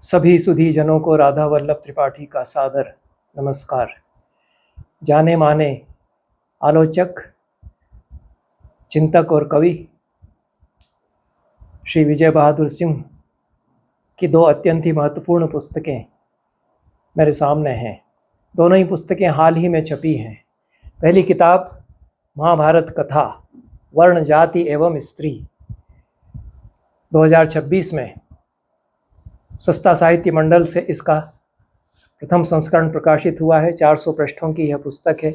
सभी सुधी जनों को राधा वल्लभ त्रिपाठी का सादर नमस्कार। जाने माने आलोचक, चिंतक और कवि श्री विजय बहादुर सिंह की दो अत्यंत ही महत्वपूर्ण पुस्तकें मेरे सामने हैं। दोनों ही पुस्तकें हाल ही में छपी हैं। पहली किताब महाभारत कथा वर्ण जाति एवं स्त्री 2026 में सस्ता साहित्य मंडल से इसका प्रथम संस्करण प्रकाशित हुआ है। 400 पृष्ठों की यह पुस्तक है।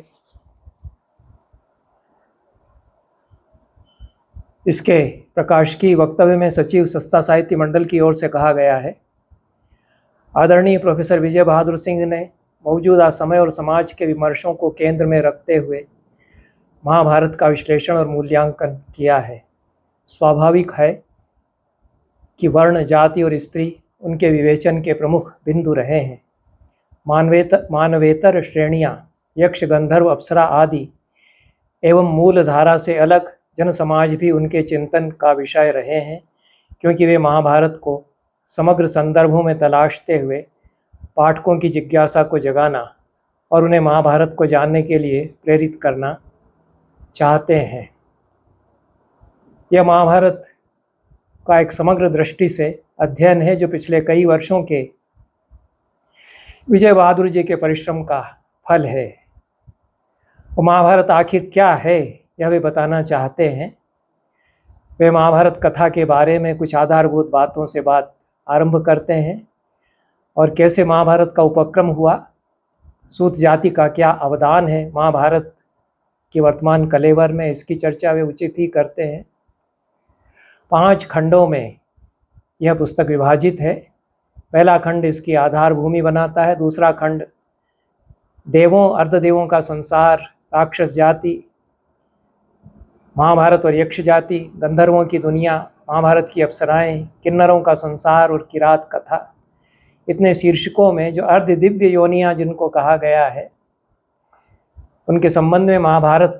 इसके प्रकाशकीय वक्तव्य में सचिव सस्ता साहित्य मंडल की ओर से कहा गया है, आदरणीय प्रोफेसर विजय बहादुर सिंह ने मौजूदा समय और समाज के विमर्शों को केंद्र में रखते हुए महाभारत का विश्लेषण और मूल्यांकन किया है। स्वाभाविक है कि वर्ण, जाति और स्त्री उनके विवेचन के प्रमुख बिंदु रहे हैं। मानवेतर श्रेणियां, यक्ष, गंधर्व, अप्सरा आदि एवं मूल धारा से अलग जन समाज भी उनके चिंतन का विषय रहे हैं, क्योंकि वे महाभारत को समग्र संदर्भों में तलाशते हुए पाठकों की जिज्ञासा को जगाना और उन्हें महाभारत को जानने के लिए प्रेरित करना चाहते हैं। यह महाभारत का एक समग्र दृष्टि से अध्ययन है जो पिछले कई वर्षों के विजय बहादुर जी के परिश्रम का फल है। वो महाभारत आखिर क्या है यह वे बताना चाहते हैं। वे महाभारत कथा के बारे में कुछ आधारभूत बातों से बात आरंभ करते हैं और कैसे महाभारत का उपक्रम हुआ, सूत जाति का क्या अवदान है महाभारत के वर्तमान कलेवर में, इसकी चर्चा वे उचित ही करते हैं। 5 खंडों में यह पुस्तक विभाजित है। पहला खंड इसकी आधार भूमि बनाता है। दूसरा खंड देवों, अर्धदेवों का संसार, राक्षस जाति, महाभारत और यक्ष जाति, गंधर्वों की दुनिया, महाभारत की अप्सराएं, किन्नरों का संसार और किरात कथा, इतने शीर्षकों में जो अर्ध दिव्य योनियां जिनको कहा गया है, उनके संबंध में महाभारत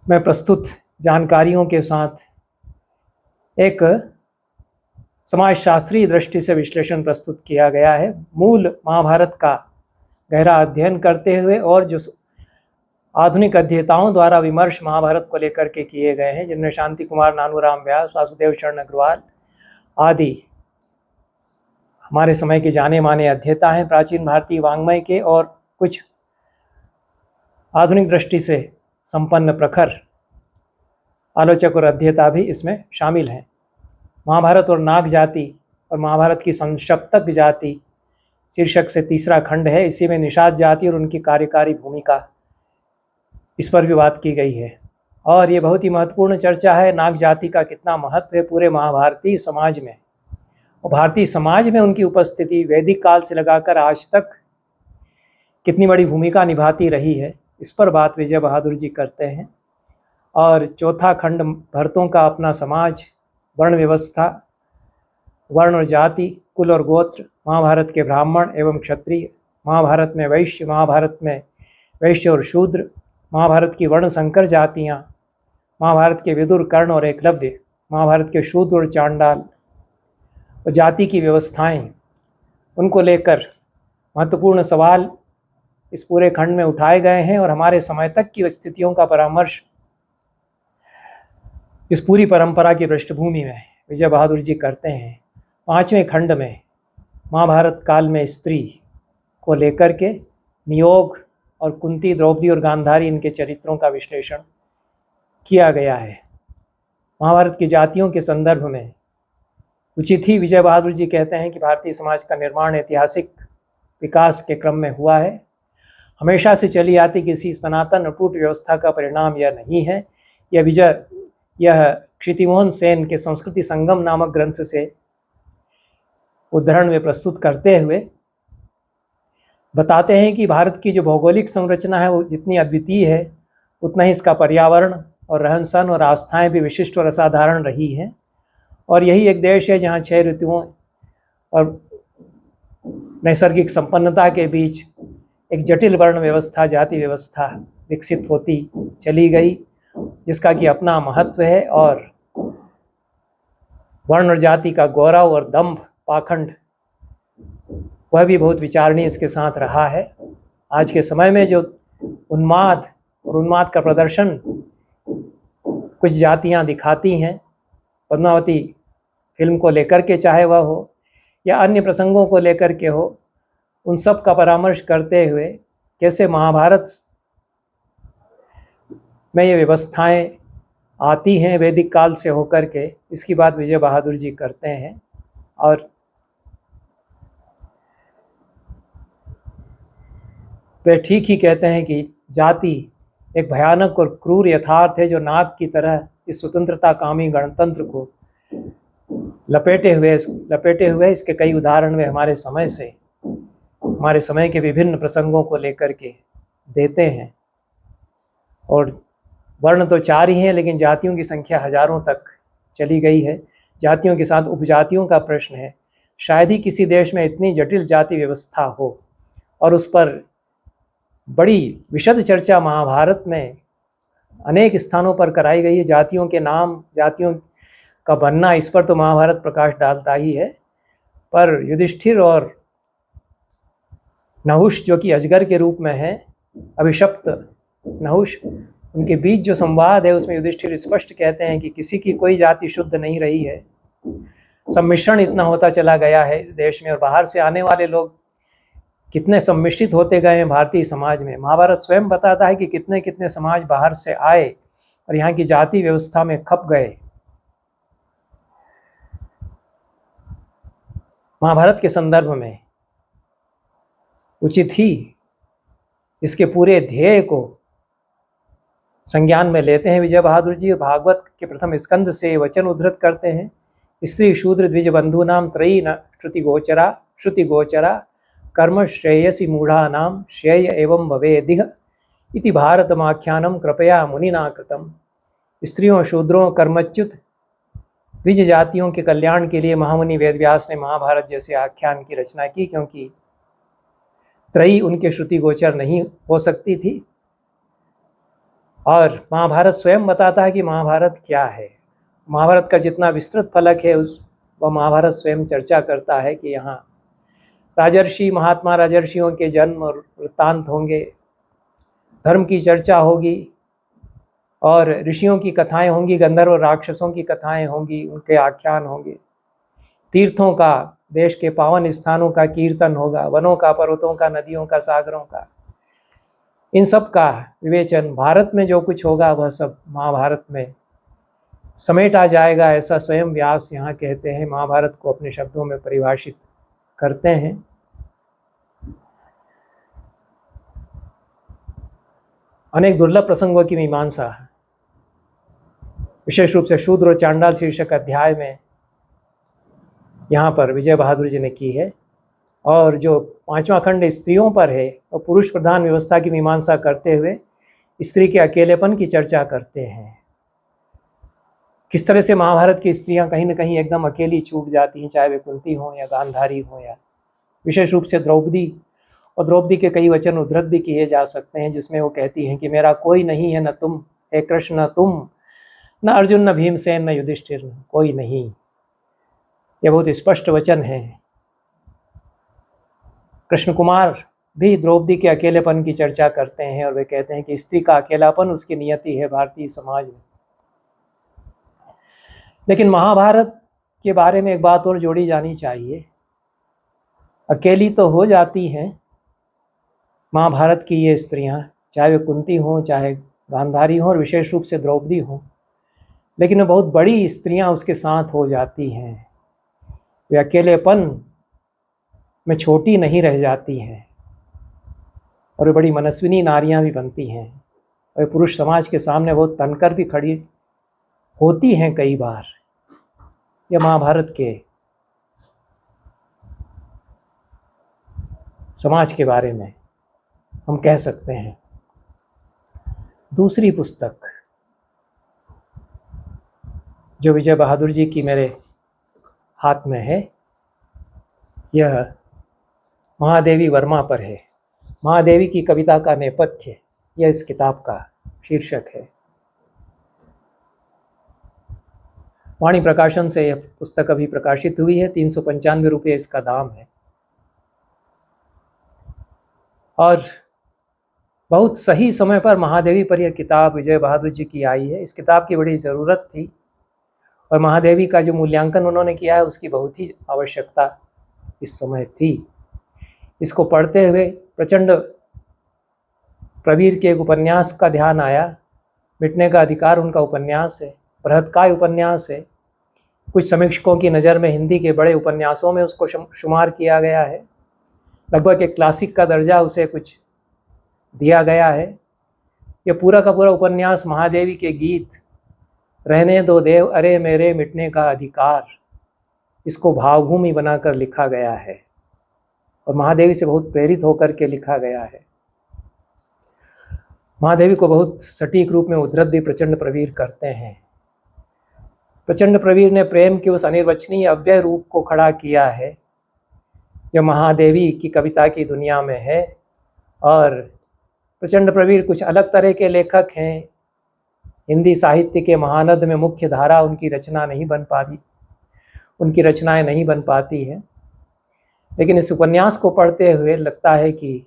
में प्रस्तुत जानकारियों के साथ एक समाजशास्त्रीय दृष्टि से विश्लेषण प्रस्तुत किया गया है। मूल महाभारत का गहरा अध्ययन करते हुए और जो आधुनिक अध्येताओं द्वारा विमर्श महाभारत को लेकर के किए गए हैं, जिनमें शांति कुमार, नानूराम व्यास, वासुदेव शरण अग्रवाल आदि हमारे समय के जाने माने अध्येता हैं प्राचीन भारतीय वाङ्मय के, और कुछ आधुनिक दृष्टि से संपन्न प्रखर आलोचक और अध्येता भी इसमें शामिल हैं। महाभारत और नाग जाति और महाभारत की संशप्तक जाति शीर्षक से तीसरा खंड है। इसी में निषाद जाति और उनकी कार्यकारी भूमिका, इस पर भी बात की गई है। और ये बहुत ही महत्वपूर्ण चर्चा है, नाग जाति का कितना महत्व है पूरे महाभारतीय समाज में, और भारतीय समाज में उनकी उपस्थिति वैदिक काल से लगाकर आज तक कितनी बड़ी भूमिका निभाती रही है, इस पर बात विजय बहादुर जी करते हैं। और चौथा खंड भरतों का अपना समाज, वर्ण व्यवस्था, वर्ण और जाति, कुल और गोत्र, महाभारत के ब्राह्मण एवं क्षत्रिय, महाभारत में वैश्य, महाभारत में वैश्य और शूद्र, महाभारत की वर्ण संकर जातियाँ, महाभारत के विदुर, कर्ण और एकलव्य, महाभारत के शूद्र और चांडाल, और जाति की व्यवस्थाएं, उनको लेकर महत्वपूर्ण सवाल इस पूरे खंड में उठाए गए हैं। और हमारे समय तक की स्थितियों का परामर्श इस पूरी परंपरा की पृष्ठभूमि में विजय बहादुर जी करते हैं। 5वें खंड में महाभारत काल में स्त्री को लेकर के नियोग और कुंती, द्रौपदी और गांधारी, इनके चरित्रों का विश्लेषण किया गया है। महाभारत की जातियों के संदर्भ में उचित ही विजय बहादुर जी कहते हैं कि भारतीय समाज का निर्माण ऐतिहासिक विकास के क्रम में हुआ है, हमेशा से चली आती किसी सनातन अटूट व्यवस्था का परिणाम यह नहीं है। यह क्षितिमोहन सेन के संस्कृति संगम नामक ग्रंथ से उद्धरण में प्रस्तुत करते हुए बताते हैं कि भारत की जो भौगोलिक संरचना है वो जितनी अद्वितीय है, उतना ही इसका पर्यावरण और रहन सहन और आस्थाएं भी विशिष्ट और असाधारण रही हैं। और यही एक देश है जहाँ 6 ऋतुओं और नैसर्गिक संपन्नता के बीच एक जटिल वर्ण व्यवस्था, जाति व्यवस्था विकसित होती चली गई, जिसका कि अपना महत्व है। और वर्ण और जाति का गौरव और दंभ पाखंड, वह भी बहुत विचारणीय इसके साथ रहा है। आज के समय में जो उन्माद और उन्माद का प्रदर्शन कुछ जातियां दिखाती हैं, पद्मावती फिल्म को लेकर के चाहे वह हो या अन्य प्रसंगों को लेकर के हो, उन सब का परामर्श करते हुए कैसे महाभारत में ये व्यवस्थाएं आती हैं वैदिक काल से होकर के, इसकी बात विजय बहादुर जी करते हैं। और वे ठीक ही कहते हैं कि जाति एक भयानक और क्रूर यथार्थ है जो नाग की तरह इस स्वतंत्रता कामी गणतंत्र को लपेटे हुए इसके कई उदाहरण वे हमारे समय के विभिन्न प्रसंगों को लेकर के देते हैं। और वर्ण तो 4 ही हैं, लेकिन जातियों की संख्या हजारों तक चली गई है। जातियों के साथ उपजातियों का प्रश्न है। शायद ही किसी देश में इतनी जटिल जाति व्यवस्था हो, और उस पर बड़ी विशद चर्चा महाभारत में अनेक स्थानों पर कराई गई है। जातियों के नाम, जातियों का बनना, इस पर तो महाभारत प्रकाश डालता ही है। पर युधिष्ठिर और नहुष, जो कि अजगर के रूप में है, अभिशप्त नहुष, उनके बीच जो संवाद है उसमें युधिष्ठिर स्पष्ट कहते हैं कि किसी की कोई जाति शुद्ध नहीं रही है। सम्मिश्रण इतना होता चला गया है इस देश में, और बाहर से आने वाले लोग कितने सम्मिश्रित होते गए हैं भारतीय समाज में। महाभारत स्वयं बताता है कि कितने कितने समाज बाहर से आए और यहाँ की जाति व्यवस्था में खप गए। महाभारत के संदर्भ में उचित ही इसके पूरे ध्येय को संज्ञान में लेते हैं विजय बहादुर जी। भागवत के प्रथम स्कंद से वचन उद्धृत करते हैं, स्त्री शूद्र द्विज बंधूनाम त्रयी न श्रुति गोचरा कर्म श्रेयसी मूढ़ानाम श्रेय एवं भवेदिह इति भारतमाख्यानम कृपया मुनिना कृतम। स्त्रियों, शूद्रों, कर्मच्युत द्विज जातियों के कल्याण के लिए महामुनि वेदव्यास ने महाभारत जैसे आख्यान की रचना की, क्योंकि त्रयी उनके श्रुति गोचर नहीं हो सकती थी। और महाभारत स्वयं बताता है कि महाभारत क्या है। महाभारत का जितना विस्तृत फलक है वह महाभारत स्वयं चर्चा करता है कि यहाँ राजर्षि, महात्मा राजर्षियों के जन्म और वृत्तांत होंगे, धर्म की चर्चा होगी, और ऋषियों की कथाएं होंगी, गंधर्व और राक्षसों की कथाएं होंगी, उनके आख्यान होंगे, तीर्थों का, देश के पावन स्थानों का कीर्तन होगा, वनों का, पर्वतों का, नदियों का, सागरों का, इन सब का विवेचन, भारत में जो कुछ होगा वह सब महाभारत में समेटा जाएगा, ऐसा स्वयं व्यास यहाँ कहते हैं। महाभारत को अपने शब्दों में परिभाषित करते हैं। अनेक दुर्लभ प्रसंगों की मीमांसा विशेष रूप से शूद्र और चांडाल शीर्षक अध्याय में यहाँ पर विजय बहादुर जी ने की है। और जो 5वां खंड स्त्रियों पर है, और पुरुष प्रधान व्यवस्था की मीमांसा करते हुए स्त्री के अकेलेपन की चर्चा करते हैं। किस तरह से महाभारत की स्त्रियां कहीं न कहीं एकदम अकेली छूट जाती हैं, चाहे वे कुंती हों या गांधारी हों, या विशेष रूप से द्रौपदी। और द्रौपदी के कई वचन उद्धृत भी किए जा सकते हैं, जिसमें वो कहती हैं कि मेरा कोई नहीं है, न तुम हे कृष्ण, न तुम, न अर्जुन, न भीमसेन, न युधिष्ठिर, कोई नहीं। यह बहुत स्पष्ट वचन है। कृष्ण कुमार भी द्रौपदी के अकेलेपन की चर्चा करते हैं, और वे कहते हैं कि स्त्री का अकेलापन उसकी नियति है भारतीय समाज में। लेकिन महाभारत के बारे में एक बात और जोड़ी जानी चाहिए। अकेली तो हो जाती हैं महाभारत की ये स्त्रियां, चाहे वे कुंती हों, चाहे गांधारी हों, और विशेष रूप से द्रौपदी हों, लेकिन वे बहुत बड़ी स्त्रियां उसके साथ हो जाती हैं। वे अकेलेपन में छोटी नहीं रह जाती हैं, और वे बड़ी मनस्विनी नारियां भी बनती हैं। वे पुरुष समाज के सामने बहुत तनकर भी खड़ी होती हैं कई बार। यह महाभारत के समाज के बारे में हम कह सकते हैं। दूसरी पुस्तक जो विजय बहादुर जी की मेरे हाथ में है, यह महादेवी वर्मा पर है। महादेवी की कविता का नेपथ्य, यह इस किताब का शीर्षक है। वाणी प्रकाशन से यह पुस्तक अभी प्रकाशित हुई है। 395 रुपये इसका दाम है। और बहुत सही समय पर महादेवी पर यह किताब विजय बहादुर जी की आई है। इस किताब की बड़ी ज़रूरत थी और महादेवी का जो मूल्यांकन उन्होंने किया है उसकी बहुत ही आवश्यकता इस समय थी। इसको पढ़ते हुए प्रचंड प्रवीर के एक उपन्यास का ध्यान आया। मिटने का अधिकार उनका उपन्यास है, बृहत्काय उपन्यास है। कुछ समीक्षकों की नज़र में हिंदी के बड़े उपन्यासों में उसको शुमार किया गया है। लगभग एक क्लासिक का दर्जा उसे कुछ दिया गया है। यह पूरा का पूरा उपन्यास महादेवी के गीत, रहने दो देव अरे मेरे मिटने का अधिकार, इसको भावभूमि बनाकर लिखा गया है और महादेवी से बहुत प्रेरित होकर के लिखा गया है। महादेवी को बहुत सटीक रूप में उद्धृत भी प्रचंड प्रवीर करते हैं। प्रचंड प्रवीर ने प्रेम के उस अनिर्वचनीय अव्यय रूप को खड़ा किया है जो महादेवी की कविता की दुनिया में है। और प्रचंड प्रवीर कुछ अलग तरह के लेखक हैं। हिंदी साहित्य के महानद में मुख्य धारा उनकी रचना नहीं बन पाती, उनकी रचनाएं नहीं बन पाती हैं। लेकिन इस उपन्यास को पढ़ते हुए लगता है कि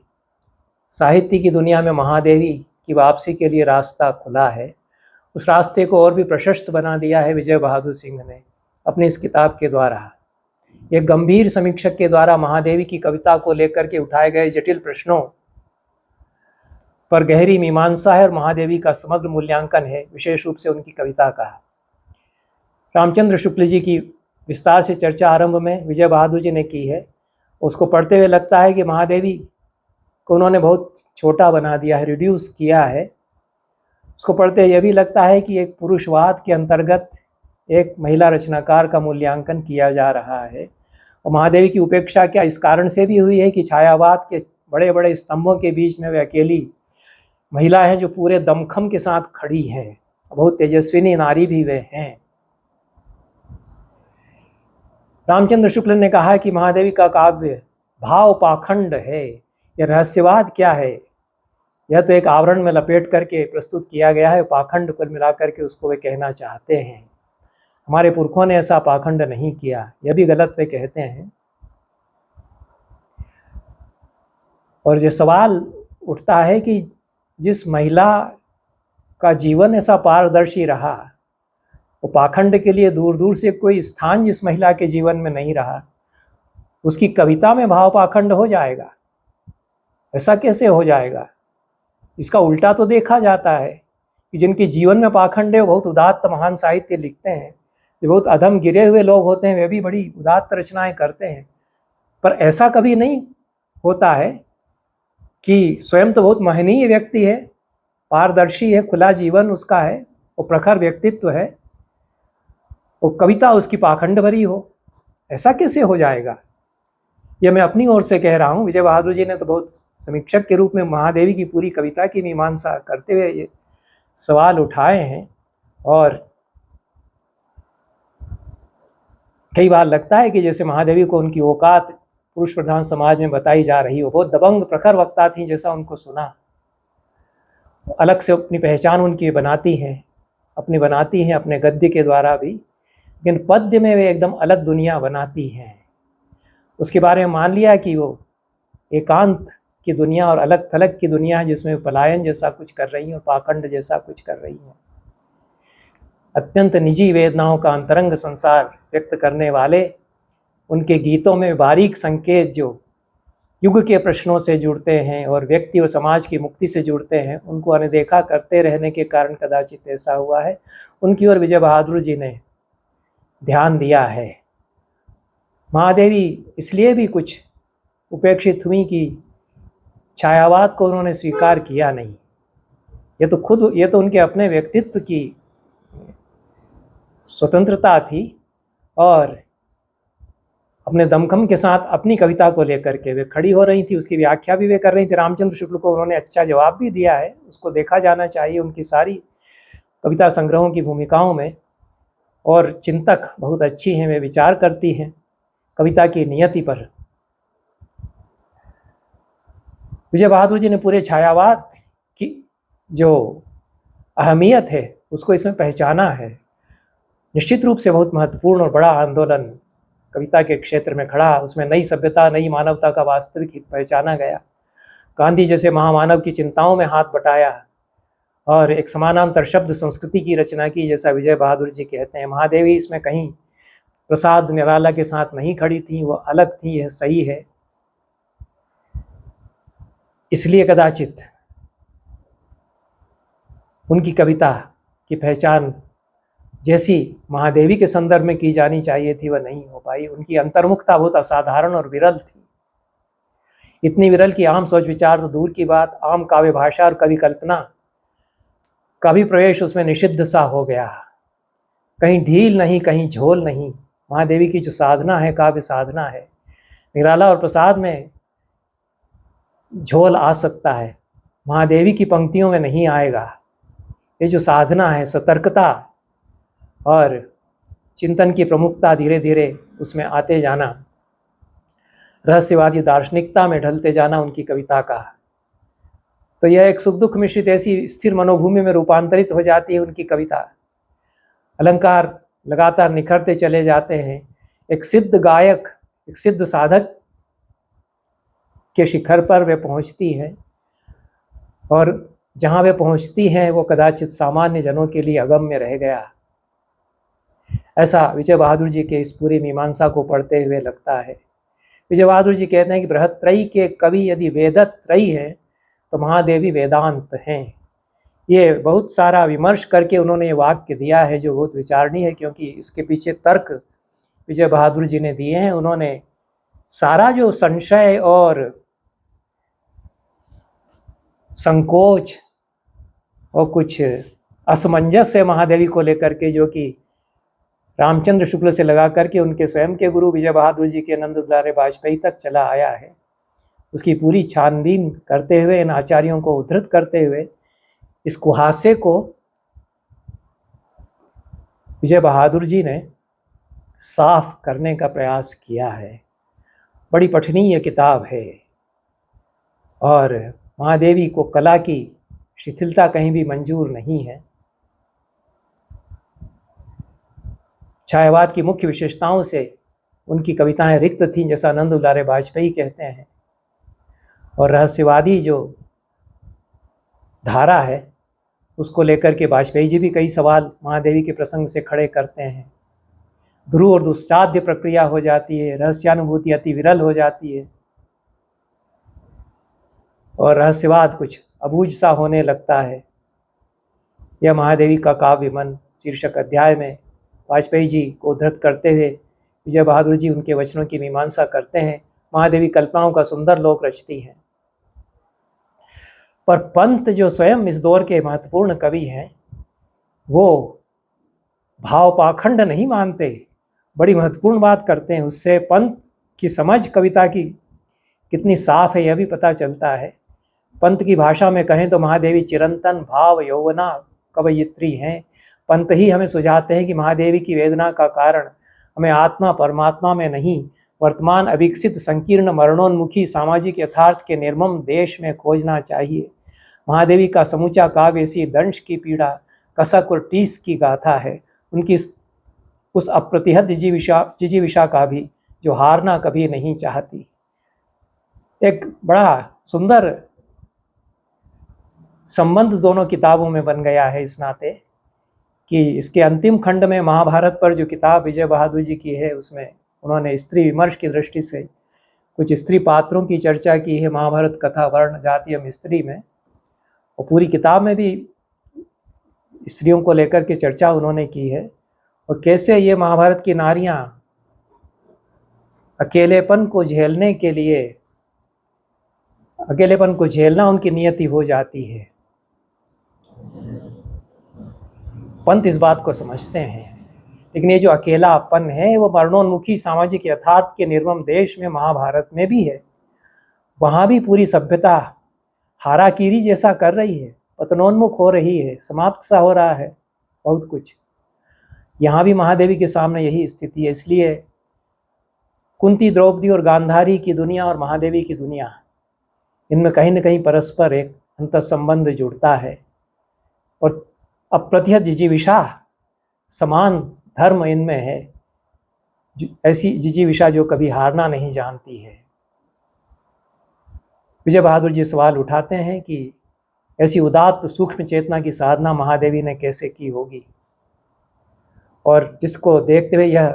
साहित्य की दुनिया में महादेवी की वापसी के लिए रास्ता खुला है। उस रास्ते को और भी प्रशस्त बना दिया है विजय बहादुर सिंह ने अपनी इस किताब के द्वारा। एक गंभीर समीक्षक के द्वारा महादेवी की कविता को लेकर के उठाए गए जटिल प्रश्नों पर गहरी मीमांसा है और महादेवी का समग्र मूल्यांकन है, विशेष रूप से उनकी कविता का। रामचंद्र शुक्ल जी की विस्तार से चर्चा आरंभ में विजय बहादुर जी ने की है। उसको पढ़ते हुए लगता है कि महादेवी को उन्होंने बहुत छोटा बना दिया है, रिड्यूस किया है। उसको पढ़ते यह भी लगता है कि एक पुरुषवाद के अंतर्गत एक महिला रचनाकार का मूल्यांकन किया जा रहा है। और महादेवी की उपेक्षा क्या इस कारण से भी हुई है कि छायावाद के बड़े बड़े स्तंभों के बीच में वे अकेली महिला है जो पूरे दमखम के साथ खड़ी है। बहुत तेजस्विनी नारी भी वे हैं। रामचंद्र शुक्ल ने कहा कि महादेवी का काव्य भाव पाखंड है। यह रहस्यवाद क्या है? यह तो एक आवरण में लपेट करके प्रस्तुत किया गया है। पाखंड पर मिला करके उसको वे कहना चाहते हैं। हमारे पुरखों ने ऐसा पाखंड नहीं किया, यह भी गलत वे कहते हैं। और जो सवाल उठता है कि जिस महिला का जीवन ऐसा पारदर्शी रहा, वो पाखंड के लिए दूर दूर से कोई स्थान जिस महिला के जीवन में नहीं रहा, उसकी कविता में भाव पाखंड हो जाएगा? ऐसा कैसे हो जाएगा? इसका उल्टा तो देखा जाता है कि जिनके जीवन में पाखंड है वो बहुत उदात्त महान साहित्य लिखते हैं। जो बहुत अधम गिरे हुए लोग होते हैं वे भी बड़ी उदात्त रचनाएं करते हैं। पर ऐसा कभी नहीं होता है कि स्वयं तो बहुत महनीय व्यक्ति है, पारदर्शी है, खुला जीवन उसका है, वो प्रखर व्यक्तित्व है, वो कविता उसकी पाखंड भरी हो। ऐसा कैसे हो जाएगा? यह मैं अपनी ओर से कह रहा हूँ। विजय बहादुर जी ने तो बहुत समीक्षक के रूप में महादेवी की पूरी कविता की मीमांसा करते हुए ये सवाल उठाए हैं। और कई बार लगता है कि जैसे महादेवी को उनकी औकात पुरुष प्रधान समाज में बताई जा रही हो। बहुत दबंग प्रखर वक्ता थी जैसा उनको सुना। अलग से अपनी पहचान उनकी बनाती हैं अपने गद्य के द्वारा भी। लेकिन पद्य में वे एकदम अलग दुनिया बनाती हैं। उसके बारे में मान लिया कि वो एकांत की दुनिया और अलग थलग की दुनिया है जिसमें पलायन जैसा कुछ कर रही हैं और पाखंड जैसा कुछ कर रही हैं। अत्यंत निजी वेदनाओं का अंतरंग संसार व्यक्त करने वाले उनके गीतों में बारीक संकेत जो युग के प्रश्नों से जुड़ते हैं और व्यक्ति और समाज की मुक्ति से जुड़ते हैं, उनको अनदेखा करते रहने के कारण कदाचित ऐसा हुआ है। उनकी ओर विजय बहादुर जी ने ध्यान दिया है। महादेवी इसलिए भी कुछ उपेक्षित हुई कि छायावाद को उन्होंने स्वीकार किया नहीं। ये तो उनके अपने व्यक्तित्व की स्वतंत्रता थी और अपने दमखम के साथ अपनी कविता को लेकर के वे खड़ी हो रही थी। उसकी व्याख्या भी वे कर रही थी। रामचंद्र शुक्ल को उन्होंने अच्छा जवाब भी दिया है, उसको देखा जाना चाहिए। उनकी सारी कविता संग्रहों की भूमिकाओं में और चिंतक बहुत अच्छी हैं, वे विचार करती हैं कविता की नियति पर। विजय बहादुर जी ने पूरे छायावाद की जो अहमियत है उसको इसमें पहचाना है निश्चित रूप से बहुत महत्वपूर्ण और बड़ा आंदोलन कविता के क्षेत्र में खड़ा। उसमें नई सभ्यता, नई मानवता का वास्तविक हित पहचाना गया। गांधी जैसे महामानव की चिंताओं में हाथ बटाया और एक समानांतर शब्द संस्कृति की रचना की, जैसा विजय बहादुर जी कहते हैं। महादेवी इसमें कहीं प्रसाद निराला के साथ नहीं खड़ी थी, वो अलग थी, यह सही है। इसलिए कदाचित उनकी कविता की पहचान जैसी महादेवी के संदर्भ में की जानी चाहिए थी वह नहीं हो पाई। उनकी अंतर्मुखता बहुत असाधारण और विरल थी, इतनी विरल कि आम सोच विचार तो दूर की बात, आम काव्य भाषा और कवि कल्पना का भी प्रवेश उसमें निषिद्ध सा हो गया। कहीं ढील नहीं, कहीं झोल नहीं। महादेवी की जो साधना है, काव्य साधना है, निराला और प्रसाद में झोल आ सकता है, महादेवी की पंक्तियों में नहीं आएगा। ये जो साधना है, सतर्कता और चिंतन की प्रमुखता, धीरे धीरे उसमें आते जाना, रहस्यवादी दार्शनिकता में ढलते जाना उनकी कविता का, तो यह एक सुख दुख मिश्रित ऐसी स्थिर मनोभूमि में रूपांतरित हो जाती है उनकी कविता। अलंकार लगातार निखरते चले जाते हैं। एक सिद्ध गायक, एक सिद्ध साधक के शिखर पर वे पहुंचती है, और जहां वे पहुंचती हैं वो कदाचित सामान्य जनों के लिए अगम्य रह गया। ऐसा विजय बहादुर जी के इस पूरी मीमांसा को पढ़ते हुए लगता है। विजय बहादुर जी कहते हैं कि बृहत्त्रयी के कवि यदि वेदत्रयी हैं तो महादेवी वेदांत हैं। ये बहुत सारा विमर्श करके उन्होंने ये वाक्य दिया है, जो बहुत विचारणीय है, क्योंकि इसके पीछे तर्क विजय बहादुर जी ने दिए हैं। उन्होंने सारा जो संशय और संकोच और कुछ असमंजस है महादेवी को लेकर के, जो कि रामचंद्र शुक्ल से लगा करके उनके स्वयं के गुरु विजय बहादुर जी के नंद दुलारे वाजपेयी तक चला आया है, उसकी पूरी छानबीन करते हुए, इन आचार्यों को उद्धृत करते हुए इस कुहासे को विजय बहादुर जी ने साफ करने का प्रयास किया है। बड़ी पठनीय किताब है, और महादेवी को कला की शिथिलता कहीं भी मंजूर नहीं है। छायावाद की मुख्य विशेषताओं से उनकी कविताएं रिक्त थीं, जैसा नंद दुलारे वाजपेयी कहते हैं, और रहस्यवादी जो धारा है उसको लेकर के वाजपेयी जी भी कई सवाल महादेवी के प्रसंग से खड़े करते हैं। ध्रुव और दुस्साध्य प्रक्रिया हो जाती है, रहस्यानुभूति अति विरल हो जाती है, और रहस्यवाद कुछ अबूझ सा होने लगता है। यह महादेवी का काव्य मन शीर्षक अध्याय में वाजपेयी जी को उद्धृत करते हुए विजय बहादुर जी उनके वचनों की मीमांसा करते हैं। महादेवी कल्पनाओं का सुंदर लोक रचती हैं, पर पंत जो स्वयं इस दौर के महत्वपूर्ण कवि हैं, वो भाव पाखंड नहीं मानते, बड़ी महत्वपूर्ण बात करते हैं। उससे पंत की समझ कविता की कितनी साफ है यह भी पता चलता है। पंत की भाषा में कहें तो महादेवी चिरंतन भाव यौवना कवयित्री हैं। पंत ही हमें सुझाते हैं कि महादेवी की वेदना का कारण हमें आत्मा परमात्मा में नहीं, वर्तमान अविकसित संकीर्ण मरणोन्मुखी सामाजिक यथार्थ के निर्मम देश में खोजना चाहिए। महादेवी का समूचा काव्य इसी दंश की पीड़ा, कसक और टीस की गाथा है, उनकी उस अप्रतिहत जिजीविषा का भी, जो हारना कभी नहीं चाहती। एक बड़ा सुंदर संबंध दोनों किताबों में बन गया है इस नाते कि इसके अंतिम खंड में महाभारत पर जो किताब विजय बहादुर जी की है, उसमें उन्होंने स्त्री विमर्श की दृष्टि से कुछ स्त्री पात्रों की चर्चा की है, महाभारत कथा वर्ण जाति एवं स्त्री में, और पूरी किताब में भी स्त्रियों को लेकर के चर्चा उन्होंने की है, और कैसे ये महाभारत की नारियां अकेलेपन को झेलना उनकी नियति हो जाती है। पंत इस बात को समझते हैं, लेकिन ये जो अकेलापन है वो मरणोन्मुखी सामाजिक यथार्थ के निर्मम देश में महाभारत में भी है। वहाँ भी पूरी सभ्यता हाराकीरी जैसा कर रही है, पतनोन्मुख हो रही है, समाप्त सा हो रहा है बहुत कुछ। यहाँ भी महादेवी के सामने यही स्थिति है। इसलिए कुंती, द्रौपदी और गांधारी की दुनिया और महादेवी की दुनिया, इनमें कहीं न कहीं परस्पर एक अंतर्संबंध जुड़ता है, और अप्रतिहत जिजीविषा समान धर्म इनमें है, ऐसी जिजीविषा जो कभी हारना नहीं जानती है। विजय बहादुर जी सवाल उठाते हैं कि ऐसी उदात्त सूक्ष्म चेतना की साधना महादेवी ने कैसे की होगी, और जिसको देखते हुए यह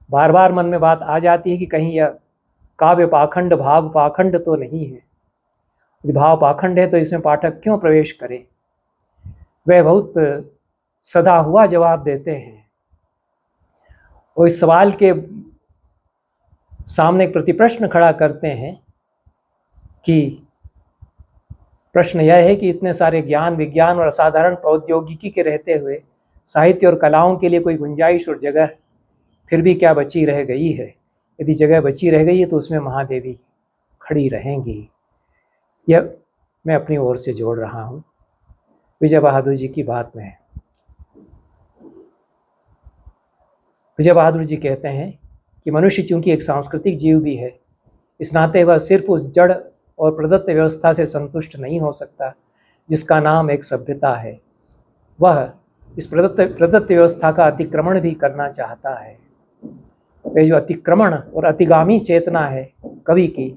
बार बार मन में बात आ जाती है कि कहीं यह काव्य पाखंड भाव पाखंड तो नहीं है। यदि भाव पाखंड है तो इसमें पाठक क्यों प्रवेश करे। वह बहुत सदा हुआ जवाब देते हैं और इस सवाल के सामने एक प्रतिप्रश्न खड़ा करते हैं कि प्रश्न यह है कि इतने सारे ज्ञान विज्ञान और असाधारण प्रौद्योगिकी के रहते हुए साहित्य और कलाओं के लिए कोई गुंजाइश और जगह फिर भी क्या बची रह गई है। यदि जगह बची रह गई है तो उसमें महादेवी खड़ी रहेंगी। यह मैं अपनी ओर से जोड़ रहा हूँ विजय बहादुर जी की बात में। विजय बहादुर जी कहते हैं कि मनुष्य चूंकि एक सांस्कृतिक जीव भी है, इस नाते वह सिर्फ उस जड़ और प्रदत्त व्यवस्था से संतुष्ट नहीं हो सकता जिसका नाम एक सभ्यता है। वह इस प्रदत्त व्यवस्था का अतिक्रमण भी करना चाहता है। वह जो अतिक्रमण और अतिगामी चेतना है कवि की,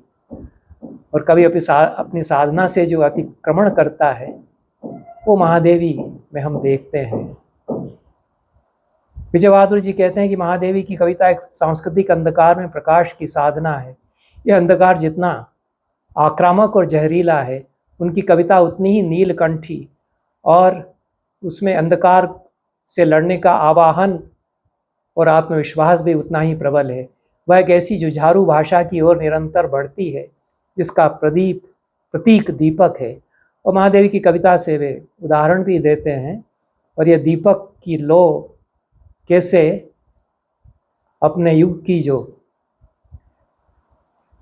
और कवि अपनी साधना से जो अतिक्रमण करता है, वो महादेवी में हम देखते हैं। विजय बहादुर जी कहते हैं कि महादेवी की कविता एक सांस्कृतिक अंधकार में प्रकाश की साधना है। यह अंधकार जितना आक्रामक और जहरीला है, उनकी कविता उतनी ही नीलकंठी और उसमें अंधकार से लड़ने का आवाहन और आत्मविश्वास भी उतना ही प्रबल है। वह एक ऐसी जुझारू भाषा की ओर निरंतर बढ़ती है जिसका प्रतीक दीपक है। और महादेवी की कविता से वे उदाहरण भी देते हैं, और यह दीपक की लो कैसे अपने युग की जो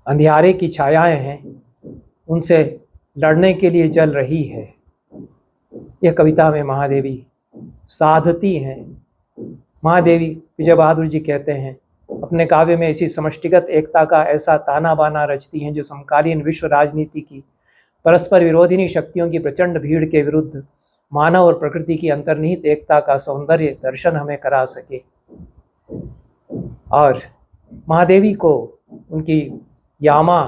अंधियारे की छायाएं हैं उनसे लड़ने के लिए जल रही है। यह कविता में महादेवी साधती हैं। महादेवी, विजय बहादुर जी कहते हैं, अपने काव्य में इसी समष्टिगत एकता का ऐसा ताना बाना रचती हैं जो समकालीन विश्व राजनीति की परस्पर विरोधिनी शक्तियों की प्रचंड भीड़ के विरुद्ध मानव और प्रकृति की अंतर्निहित एकता का सौंदर्य दर्शन हमें करा सके। और महादेवी को उनकी यामा,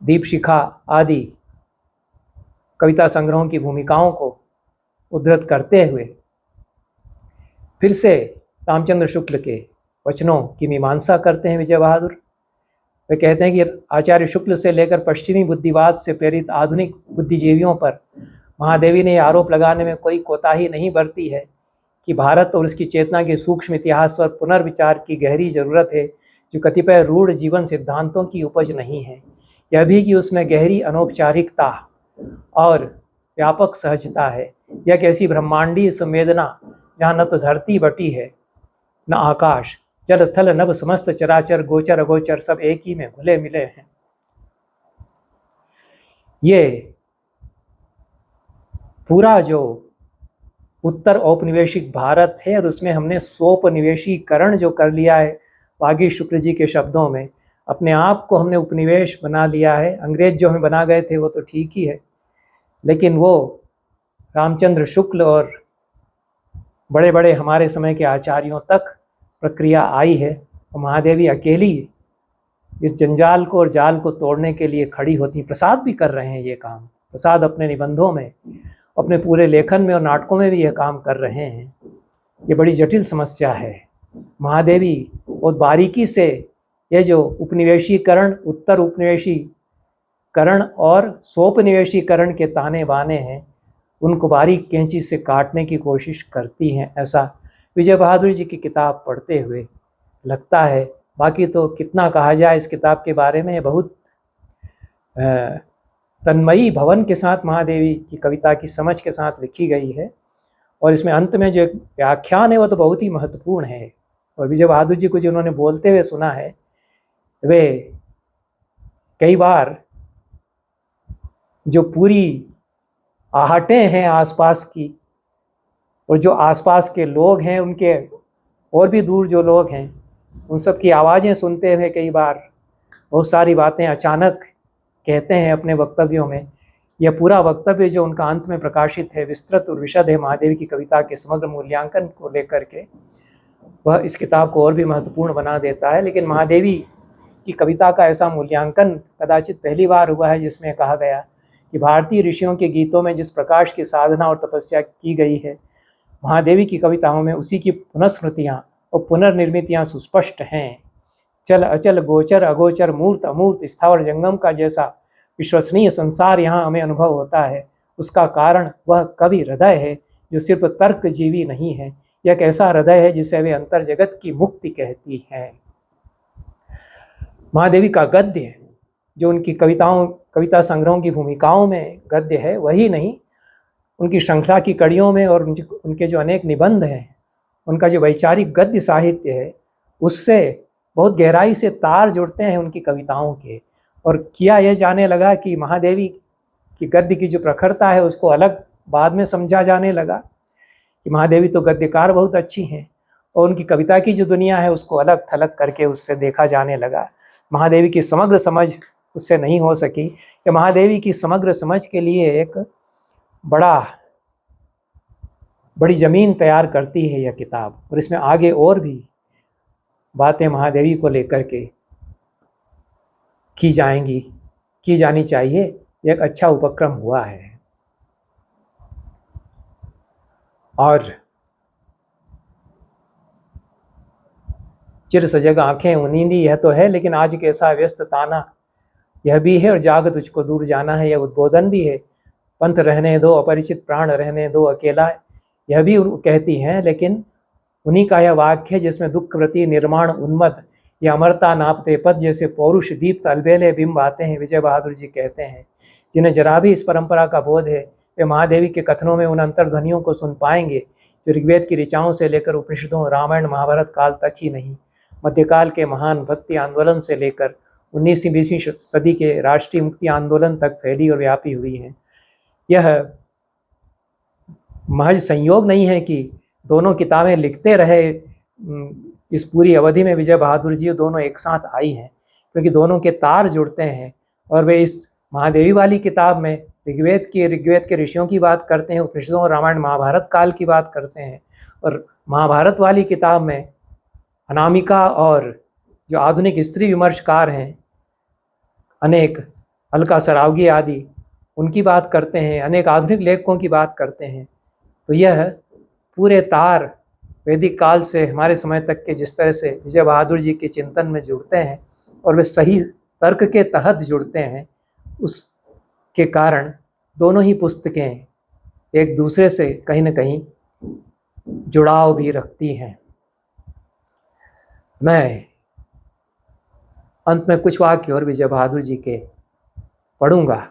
दीपशिखा आदि कविता संग्रहों की भूमिकाओं को उद्धृत करते हुए फिर से रामचंद्र शुक्ल के वचनों की मीमांसा करते हैं विजय बहादुर। वे कहते हैं कि आचार्य शुक्ल से लेकर पश्चिमी बुद्धिवाद से प्रेरित आधुनिक बुद्धिजीवियों पर महादेवी ने आरोप लगाने में कोई कोताही नहीं बरती है कि भारत और उसकी चेतना के सूक्ष्म इतिहास पर पुनर्विचार की गहरी जरूरत है, जो कतिपय रूढ़ जीवन सिद्धांतों की उपज नहीं है। यह भी कि उसमें गहरी अनौपचारिकता और व्यापक सहजता है। यह एक ऐसी ब्रह्मांडीय संवेदना जहाँ न तो धरती बटी है, न आकाश, जल थल नभ समस्त चराचर गोचर अगोचर सब एक ही में घुले मिले हैं। ये पूरा जो उत्तर औपनिवेशिक भारत है और उसमें हमने सोपनिवेशीकरण जो कर लिया है, वागीश शुक्ल जी के शब्दों में, अपने आप को हमने उपनिवेश बना लिया है। अंग्रेज जो हमें बना गए थे वो तो ठीक ही है, लेकिन वो रामचंद्र शुक्ल और बड़े बड़े हमारे समय के आचार्यों तक प्रक्रिया आई है। और महादेवी अकेली इस जंजाल को और जाल को तोड़ने के लिए खड़ी होती। प्रसाद भी कर रहे हैं ये काम। प्रसाद अपने निबंधों में, अपने पूरे लेखन में और नाटकों में भी यह काम कर रहे हैं। ये बड़ी जटिल समस्या है। महादेवी बहुत बारीकी से ये जो उपनिवेशीकरण, उत्तर उपनिवेशीकरण और सोपनिवेशीकरण के ताने बाने हैं, उनको बारीक कैंची से काटने की कोशिश करती हैं। ऐसा विजय बहादुर जी की किताब पढ़ते हुए लगता है। बाकी तो कितना कहा जाए इस किताब के बारे में। बहुत तन्मयी भवन के साथ महादेवी की कविता की समझ के साथ लिखी गई है, और इसमें अंत में जो एक व्याख्यान है वो तो बहुत ही महत्वपूर्ण है। और विजय बहादुर जी को जिन्होंने बोलते हुए सुना है, वे कई बार जो पूरी आहटें हैं आसपास की, और जो आसपास के लोग हैं, उनके और भी दूर जो लोग हैं, उन सब की आवाज़ें सुनते हुए कई बार बहुत सारी बातें अचानक कहते हैं अपने वक्तव्यों में यह पूरा वक्तव्य जो उनका अंत में प्रकाशित है विस्तृत और विशद है महादेवी की कविता के समग्र मूल्यांकन को लेकर के, वह इस किताब को और भी महत्वपूर्ण बना देता है। लेकिन महादेवी की कविता का ऐसा मूल्यांकन कदाचित पहली बार हुआ है जिसमें कहा गया कि भारतीय ऋषियों के गीतों में जिस प्रकाश की साधना और तपस्या की गई है, महादेवी की कविताओं में उसी की पुनस्मृतियाँ और पुनर्निर्मितियाँ सुस्पष्ट हैं। चल अचल गोचर अगोचर मूर्त अमूर्त स्थावर जंगम का जैसा विश्वसनीय संसार यहाँ हमें अनुभव होता है, उसका कारण वह कवि हृदय है जो सिर्फ तर्क जीवी नहीं है। यह एक ऐसा हृदय है जिसे वे अंतर जगत की मुक्ति कहती है। महादेवी का गद्य जो उनकी कविता संग्रहों की भूमिकाओं में गद्य है, वही नहीं, उनकी श्रृंखला की कड़ियों में और उनके जो अनेक निबंध हैं, उनका जो वैचारिक गद्य साहित्य है, उससे बहुत गहराई से तार जुड़ते हैं उनकी कविताओं के। और किया यह जाने लगा कि महादेवी की गद्य की जो प्रखरता है उसको अलग बाद में समझा जाने लगा कि महादेवी तो गद्यकार बहुत अच्छी हैं, और उनकी कविता की जो दुनिया है उसको अलग थलग करके उससे देखा जाने लगा। महादेवी की समग्र समझ उससे नहीं हो सकी। कि महादेवी की समग्र समझ के लिए एक बड़ी ज़मीन तैयार करती है यह किताब, और इसमें आगे और भी बातें महादेवी को लेकर के की जानी चाहिए। यह एक अच्छा उपक्रम हुआ है। और चिर सजग आंखें उनींदी यह तो है, लेकिन आज कैसा व्यस्त ताना यह भी है, और जाग तुझको दूर जाना है यह उद्बोधन भी है। पंथ रहने दो अपरिचित प्राण रहने दो अकेला, यह भी कहती हैं। लेकिन उन्हीं का यह वाक्य है जिसमें दुख प्रति निर्माण उन्मद या अमरता नापते पद जैसे पौरुष दीप्त अलबेले बिंब आते हैं। विजय बहादुर जी कहते हैं, जिन्हें जरा भी इस परंपरा का बोध है वे महादेवी के कथनों में उन अंतर्ध्वनियों को सुन पाएंगे जो ऋग्वेद की ऋचाओं से लेकर उपनिषदों रामायण महाभारत काल तक ही नहीं, मध्यकाल के महान भक्ति आंदोलन से लेकर 19वीं-20वीं सदी के राष्ट्रीय मुक्ति आंदोलन तक फैली और व्यापी हुई हैं। यह महज संयोग नहीं है कि दोनों किताबें लिखते रहे इस पूरी अवधि में विजय बहादुर जी दोनों एक साथ आई हैं, क्योंकि दोनों के तार जुड़ते हैं। और वे इस महादेवी वाली किताब में ऋग्वेद के ऋषियों की बात करते हैं, उपनिषदों और रामायण महाभारत काल की बात करते हैं, और महाभारत वाली किताब में अनामिका और जो आधुनिक स्त्री विमर्शकार हैं अनेक अलका सरावगी आदि, उनकी बात करते हैं, अनेक आधुनिक लेखकों की बात करते हैं। तो यह पूरे तार वैदिक काल से हमारे समय तक के जिस तरह से विजय बहादुर जी के चिंतन में जुड़ते हैं और वे सही तर्क के तहत जुड़ते हैं, उसके कारण दोनों ही पुस्तकें एक दूसरे से कहीं न कहीं जुड़ाव भी रखती हैं। मैं अंत में कुछ वाक्य और विजय बहादुर जी के पढ़ूंगा,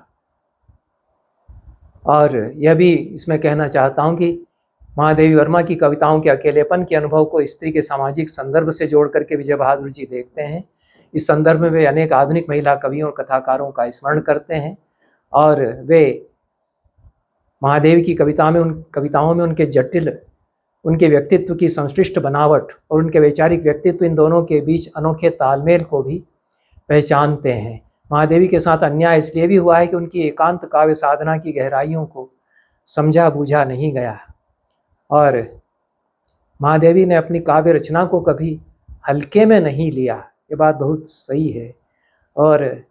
और यह भी इसमें कहना चाहता हूं कि महादेवी वर्मा की कविताओं के अकेलेपन के अनुभव को स्त्री के सामाजिक संदर्भ से जोड़ करके विजय बहादुर जी देखते हैं। इस संदर्भ में वे अनेक आधुनिक महिला कवियों और कथाकारों का स्मरण करते हैं, और वे महादेवी की कविताओं में उनके व्यक्तित्व की संश्लिष्ट बनावट और उनके वैचारिक व्यक्तित्व, इन दोनों के बीच अनोखे तालमेल को भी पहचानते हैं। महादेवी के साथ अन्याय इसलिए भी हुआ है कि उनकी एकांत काव्य साधना की गहराइयों को समझा बूझा नहीं गया, और महादेवी ने अपनी काव्य रचना को कभी हल्के में नहीं लिया। ये बात बहुत सही है, और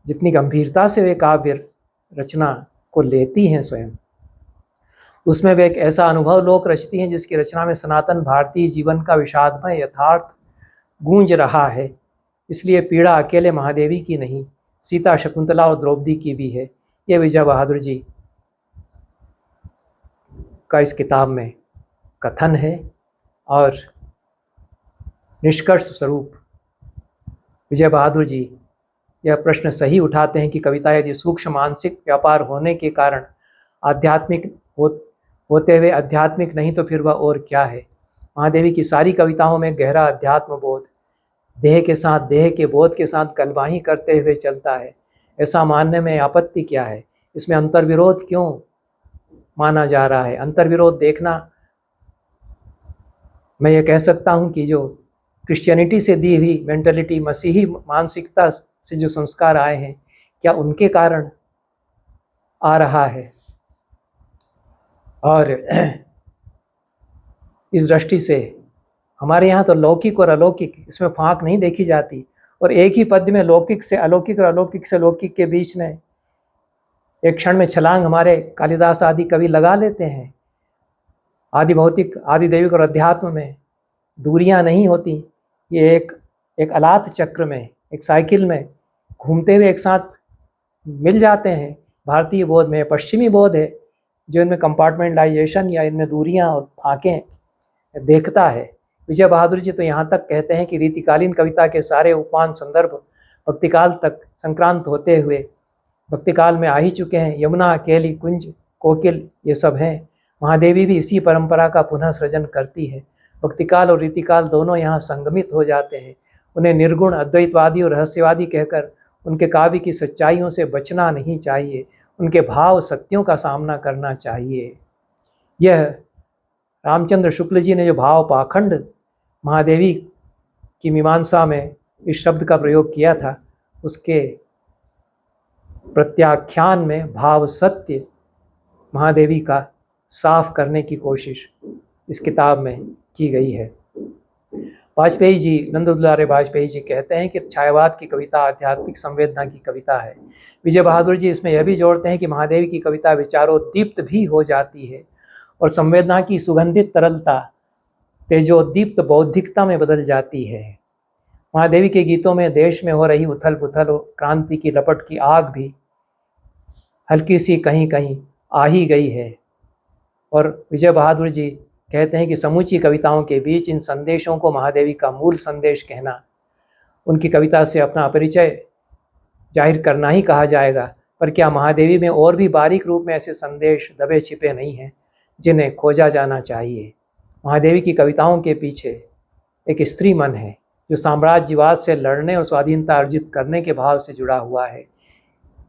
जितनी गंभीरता से वे काव्य रचना को लेती हैं स्वयं, उसमें वे एक ऐसा अनुभव लोक रचती हैं जिसकी रचना में सनातन भारतीय जीवन का विषादमय यथार्थ गूंज रहा है। इसलिए पीड़ा अकेले महादेवी की नहीं, सीता, शकुंतला और द्रौपदी की भी है। ये विजय बहादुर जी का इस किताब में कथन है, और निष्कर्ष स्वरूप विजय बहादुर जी यह प्रश्न सही उठाते हैं कि कविता यदि सूक्ष्म मानसिक व्यापार होने के कारण आध्यात्मिक होते हुए आध्यात्मिक नहीं तो फिर वह और क्या है। महादेवी की सारी कविताओं में गहरा अध्यात्म बोध देह के बोध के साथ गलबाही करते हुए चलता है। ऐसा मानने में आपत्ति क्या है? इसमें अंतर्विरोध क्यों माना जा रहा है? अंतर्विरोध देखना, मैं ये कह सकता हूँ कि जो क्रिश्चियनिटी से दी हुई मेंटलिटी, मसीही मानसिकता से जो संस्कार आए हैं, क्या उनके कारण आ रहा है। और इस दृष्टि से हमारे यहाँ तो लौकिक और अलौकिक इसमें फाँक नहीं देखी जाती, और एक ही पद्य में लौकिक से अलौकिक और अलौकिक से लौकिक के बीच में एक क्षण में छलांग हमारे कालिदास आदि कवि लगा लेते हैं। आदि भौतिक, आदि दैविक और अध्यात्म में दूरियां नहीं होती। ये एक अलात चक्र में, एक साइकिल में घूमते हुए एक साथ मिल जाते हैं। भारतीय बोध में पश्चिमी बोध है जो इनमें कंपार्टमेंटलाइजेशन या इनमें दूरियां और फाँकें देखता है। विजय बहादुर जी तो यहाँ तक कहते हैं कि रीतिकालीन कविता के सारे उपमान संदर्भ भक्तिकाल तक संक्रांत होते हुए भक्तिकाल में आ ही चुके हैं। यमुना, केली, कुंज, कोकिल ये सब हैं। महादेवी भी इसी परंपरा का पुनः सृजन करती है। भक्तिकाल और रीतिकाल दोनों यहाँ संगमित हो जाते हैं। उन्हें निर्गुण, अद्वैतवादी और रहस्यवादी कहकर उनके काव्य की सच्चाइयों से बचना नहीं चाहिए, उनके भाव सत्यों का सामना करना चाहिए। यह रामचंद्र शुक्ल जी ने जो भाव पाखंड महादेवी की मीमांसा में इस शब्द का प्रयोग किया था, उसके प्रत्याख्यान में भाव सत्य महादेवी का साफ करने की कोशिश इस किताब में की गई है। वाजपेयी जी, नंद दुलारे वाजपेयी जी कहते हैं कि छायावाद की कविता आध्यात्मिक संवेदना की कविता है। विजय बहादुर जी इसमें यह भी जोड़ते हैं कि महादेवी की कविता विचारोद्दीप्त भी हो जाती है और संवेदना की सुगंधित तरलता तेजोद्दीप्त बौद्धिकता में बदल जाती है। महादेवी के गीतों में देश में हो रही उथल पुथल और क्रांति की लपट की आग भी हल्की सी कहीं कहीं आ ही गई है। और विजय बहादुर जी कहते हैं कि समूची कविताओं के बीच इन संदेशों को महादेवी का मूल संदेश कहना, उनकी कविता से अपना परिचय जाहिर करना ही कहा जाएगा। पर क्या महादेवी में और भी बारीक रूप में ऐसे संदेश दबे छिपे नहीं हैं जिन्हें खोजा जाना चाहिए? महादेवी की कविताओं के पीछे एक स्त्री मन है जो साम्राज्यवाद से लड़ने और स्वाधीनता अर्जित करने के भाव से जुड़ा हुआ है।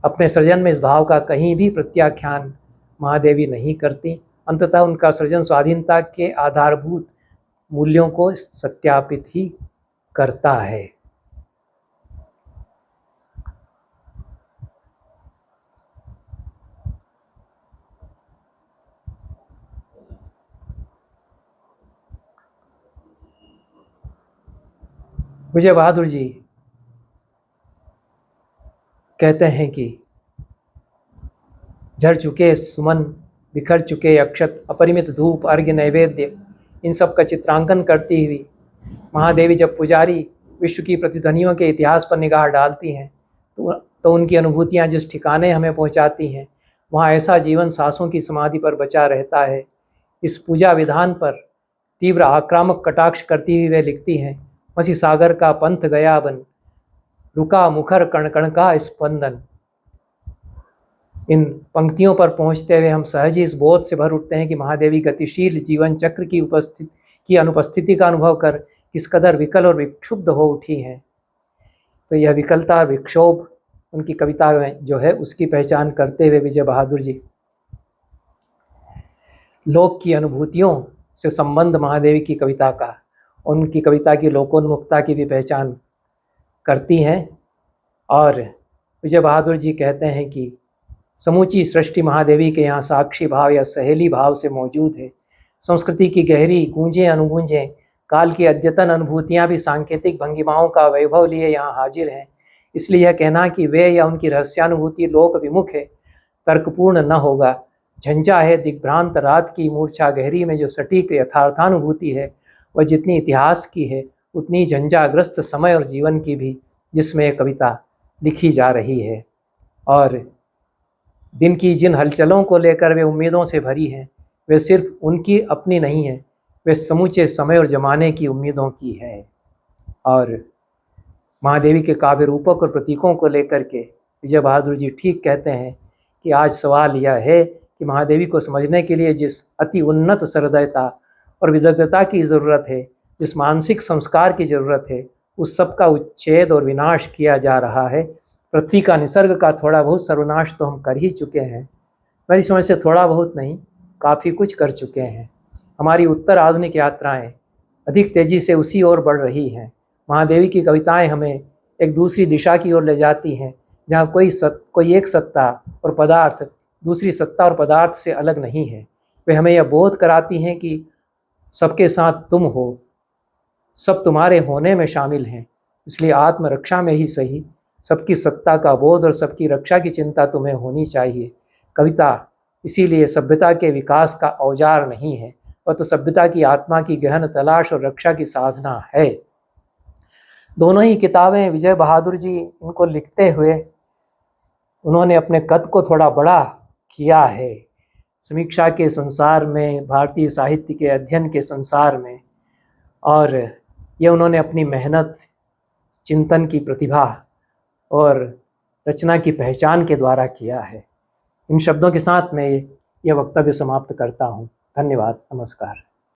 अपने सृजन में इस भाव का कहीं भी प्रत्याख्यान महादेवी नहीं करती। अंततः उनका सृजन स्वाधीनता के आधारभूत मूल्यों को सत्यापित ही करता है। विजय बहादुर जी कहते हैं कि झड़ चुके सुमन, बिखर चुके अक्षत, अपरिमित धूप, अर्घ्य, नैवेद्य, इन सब का चित्रांकन करती हुई महादेवी जब पुजारी विश्व की प्रतिध्वनियों के इतिहास पर निगाह डालती हैं तो उनकी अनुभूतियाँ जिस ठिकाने हमें पहुँचाती हैं, वहाँ ऐसा जीवन सांसों की समाधि पर बचा रहता है। इस पूजा विधान पर तीव्र आक्रामक कटाक्ष करती हुई वे लिखती हैं, मसी सागर का पंथ गया बन, रुका मुखर कण कण का स्पंदन। इन पंक्तियों पर पहुंचते हुए हम सहज ही इस बोध से भर उठते हैं कि महादेवी गतिशील जीवन चक्र की अनुपस्थिति का अनुभव कर किस कदर विकल और विक्षुब्ध हो उठी हैं। तो यह विकलता, विक्षोभ उनकी कविता में जो है उसकी पहचान करते हुए विजय बहादुर जी लोक की अनुभूतियों से संबंध महादेवी की कविता का, उनकी कविता की लोकोन्मुखता की भी पहचान करती हैं। और विजय बहादुर जी कहते हैं कि समूची सृष्टि महादेवी के यहाँ साक्षी भाव या सहेली भाव से मौजूद है। संस्कृति की गहरी गूंजें अनुगूंजें, काल की अद्यतन अनुभूतियाँ भी सांकेतिक भंगिमाओं का वैभव लिए यहाँ हाजिर हैं। इसलिए यह कहना कि वे या उनकी रहस्यानुभूति लोक विमुख है तर्कपूर्ण न होगा। झंझा है दिग्भ्रांत रात की मूर्छा गहरी में जो सटीक यथार्थानुभूति है, वह जितनी इतिहास की है उतनी झंझाग्रस्त समय और जीवन की भी, जिसमें एक कविता लिखी जा रही है। और दिन की जिन हलचलों को लेकर वे उम्मीदों से भरी हैं, वे सिर्फ उनकी अपनी नहीं है, वे समूचे समय और जमाने की उम्मीदों की है। और महादेवी के काव्य रूपक और प्रतीकों को लेकर के विजय बहादुर जी ठीक कहते हैं कि आज सवाल यह है कि महादेवी को समझने के लिए जिस अति उन्नत सहृदयता और विदग्धता की ज़रूरत है, जिस मानसिक संस्कार की ज़रूरत है, उस सब का उच्छेद और विनाश किया जा रहा है। पृथ्वी का, निसर्ग का थोड़ा बहुत सर्वनाश तो हम कर ही चुके हैं। मेरी समझ से थोड़ा बहुत नहीं, काफ़ी कुछ कर चुके हैं। हमारी उत्तर आधुनिक यात्राएं अधिक तेज़ी से उसी ओर बढ़ रही हैं। महादेवी की कविताएं हमें एक दूसरी दिशा की ओर ले जाती हैं, जहाँ कोई एक सत्ता और पदार्थ दूसरी सत्ता और पदार्थ से अलग नहीं है। वे हमें यह बोध कराती हैं कि सबके साथ तुम हो, सब तुम्हारे होने में शामिल हैं। इसलिए आत्मरक्षा में ही सही सबकी सत्ता का बोध और सबकी रक्षा की चिंता तुम्हें होनी चाहिए। कविता इसीलिए सभ्यता के विकास का औजार नहीं है, वह तो सभ्यता की आत्मा की गहन तलाश और रक्षा की साधना है। दोनों ही किताबें विजय बहादुर जी इनको लिखते हुए उन्होंने अपने कद को थोड़ा बड़ा किया है समीक्षा के संसार में, भारतीय साहित्य के अध्ययन के संसार में, और ये उन्होंने अपनी मेहनत, चिंतन की प्रतिभा और रचना की पहचान के द्वारा किया है। इन शब्दों के साथ मैं यह वक्तव्य समाप्त करता हूँ। धन्यवाद, नमस्कार।